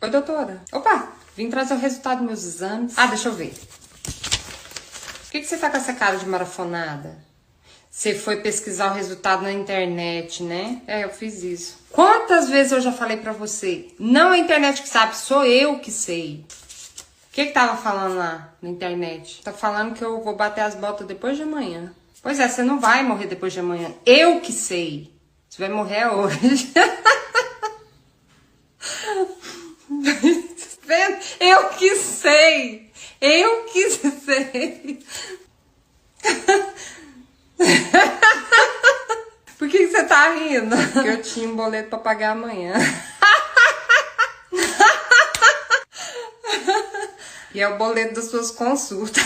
Oi, doutora. Opa, vim trazer o resultado dos meus exames. Ah, deixa eu ver. Por que você tá com essa cara de marafonada? Você foi pesquisar o resultado na internet, né? É, eu fiz isso. Quantas vezes eu já falei pra você? Não é a internet que sabe, sou eu que sei. O que tava falando lá na internet? Tá falando que eu vou bater as botas depois de amanhã. Pois é, você não vai morrer depois de amanhã. Eu que sei. Você vai morrer hoje. Eu que sei. Eu que sei. Por que você tá rindo? Porque eu tinha um boleto pra pagar amanhã. E é o boleto das suas consultas.